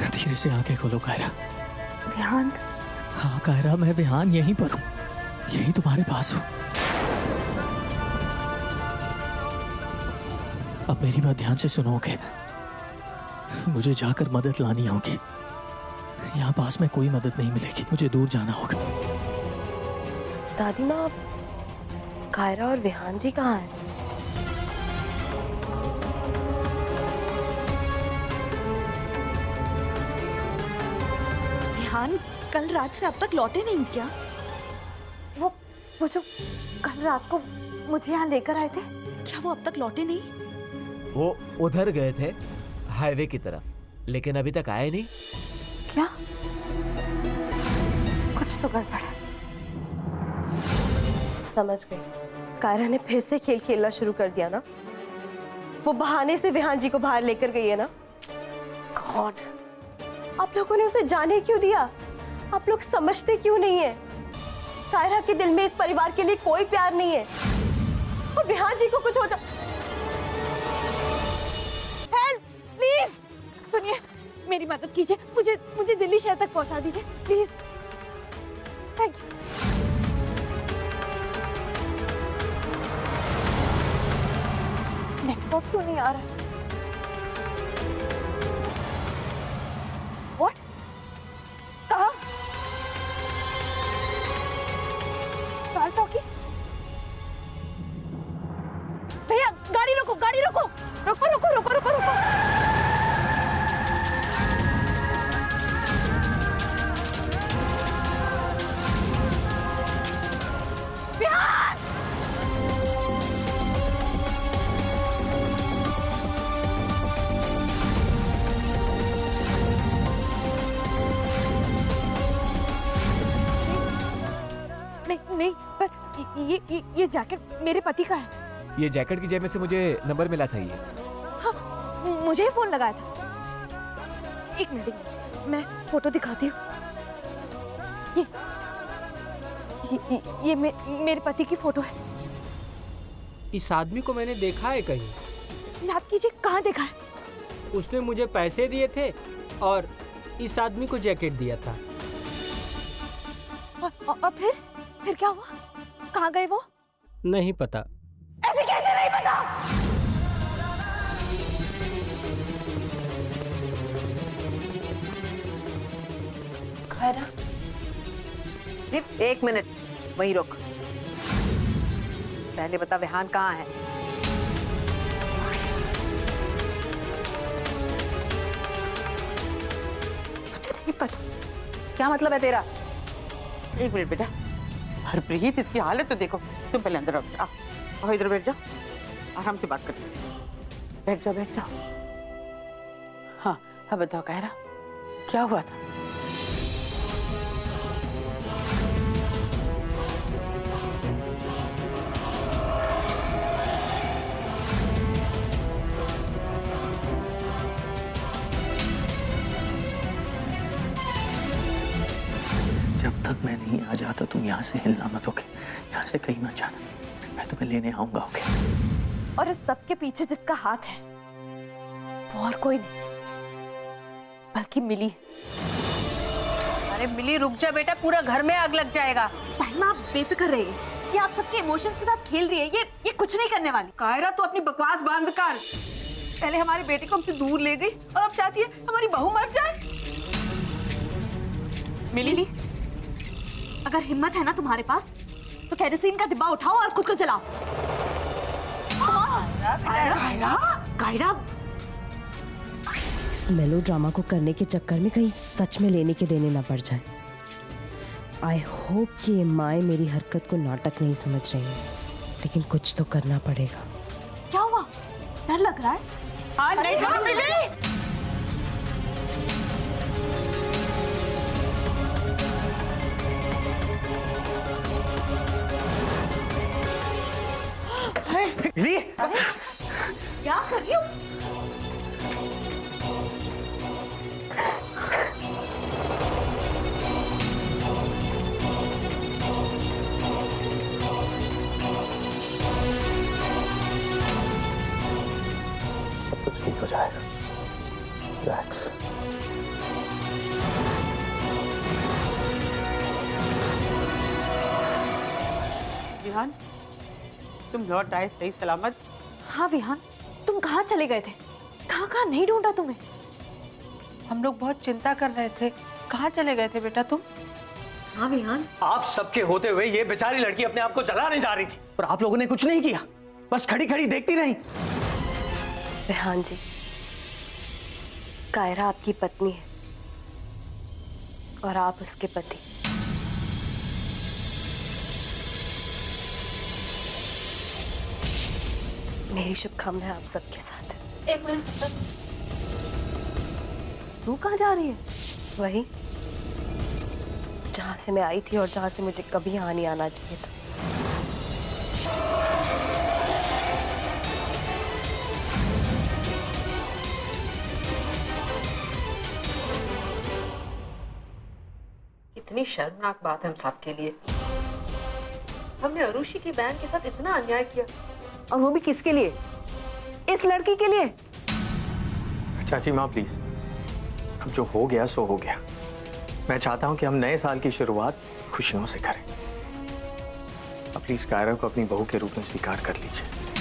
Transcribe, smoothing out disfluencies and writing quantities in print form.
धीरे से आंखें खोलो कायरा। विहान, हाँ कायरा, मैं विहान यहीं पर हूँ, यही तुम्हारे पास हूँ। अब मेरी बात ध्यान से सुनोगे। मुझे जाकर मदद लानी होगी। यहाँ पास में कोई मदद नहीं मिलेगी, मुझे दूर जाना होगा। दादी माँ, कायरा और विहान जी कहाँ हैं? विहान कल रात से अब तक लौटे नहीं क्या? वो जो कल रात को मुझे यहाँ लेकर आए थे, क्या वो अब तक लौटे नहीं? वो उधर गए थे हाईवे की तरफ, लेकिन अभी तक आए नहीं। क्या? कुछ तो गड़बड़ है। समझ गई, कायरा ने फिर से खेल खेलना शुरू कर दिया ना। वो बहाने से विहान जी को बाहर लेकर गई है ना। गॉड, आप लोगों ने उसे जाने क्यों दिया? आप लोग समझते क्यों नहीं है? कायरा के दिल में इस परिवार के लिए कोई प्यार नहीं है, और विहान जी को कुछ हो जा। हेल्प प्लीज, सुनिए, मेरी मदद कीजिए, मुझे दिल्ली शहर तक पहुंचा दीजिए प्लीज। Thank you. नेटवर्क क्यों नहीं आ रहा है? What? कहाँ? कार चौकी? भैया गाड़ी रोको, गाड़ी रोको, रोको रोको रोको रोको रोको। बिहार! नहीं नहीं, पर ये जैकेट मेरे पति का है। ये जैकेट की जेब में से मुझे नंबर मिला था ये। हाँ, मुझे ही फोन लगाया था। एक मिनट, मैं फोटो दिखाती हूँ। ये मेरे पति की फोटो है। इस आदमी को मैंने देखा है कहीं। याद कीजिए, कहाँ देखा है? उसने मुझे पैसे दिए थे और इस आदमी को जैकेट दिया था। और फिर क्या हुआ? कहाँ गए वो? नहीं पता। ऐसे कैसे नहीं पता? कायरा, एक मिनट वहीं रुक। पहले बता विहान कहाँ है? मुझे नहीं पता। क्या मतलब है तेरा? एक मिनट बेटा, हरप्रीत इसकी हालत तो देखो। तुम पहले अंदर आओ, आओ इधर बैठ जाओ, आराम से बात करते हैं। बैठ जाओ बैठ जाओ। हाँ हाँ, बताओ कायरा, क्या हुआ था? जब तक मैं नहीं आ जाता तुम यहाँ से हिलना मत, ओके? यहाँ से कहीं मत जाना, मैं तुम्हें लेने आऊंगा, ओके? और इस सब के पीछे जिसका हाथ है वो और कोई नहीं बल्कि मिली। अरे मिली, रुक जा बेटा, पूरा घर में आग लग जाएगा। ताइमा, आप बेफिक्र रहिए। ये आप सबके इमोशंस के साथ खेल रही है। ये कुछ नहीं करने वाली। कायरा तो अपनी बकवास बंद कर। पहले हमारे बेटे को हमसे दूर ले गई और अब चाहती है हमारी बहू मर जाए। मिली, अगर हिम्मत है ना तुम्हारे पास तो केरोसिन का डिब्बा उठाओ और खुद को जलाओ। कायरा, इस मेलोड्रामा को करने के चक्कर में कहीं सच में लेने के देने ना पड़ जाए। आई होप कि ये माए मेरी हरकत को नाटक नहीं समझ रही है, लेकिन कुछ तो करना पड़ेगा। क्या हुआ? डर लग रहा है? नहीं मिली। क्या कर रही हो? सब कुछ ठीक हो जाएगा, रिलैक्स। विहान, तुम लौट आए सही सलामत। हाँ विहान, तुम कहाँ चले गए थे? कहाँ कहाँ नहीं ढूंढा तुम्हें? हम लोग बहुत चिंता कर रहे थे। कहाँ चले गए थे बेटा तुम? हाँ विहान, आप सबके होते हुए ये बेचारी लड़की अपने आप को जलाने जा रही थी और आप लोगों ने कुछ नहीं किया, बस खड़ी खड़ी देखती रही। विहान जी, कायरा आपकी पत्नी है और आप उसके पति। मेरी शुभकामनाएं आप सबके साथ। एक मिनट, तू कहाँ जा रही है? वही जहां से मैं आई थी और जहां से मुझे कभी यहाँ नहीं आना चाहिए था। इतनी शर्मनाक बात है हम सब के लिए। हमने अरुषि की बहन के साथ इतना अन्याय किया, और वो भी किसके लिए? इस लड़की के लिए। चाची माँ प्लीज, अब जो हो गया सो हो गया। मैं चाहता हूँ कि हम नए साल की शुरुआत खुशियों से करें। अब प्लीज कायरा को अपनी बहू के रूप में स्वीकार कर लीजिए।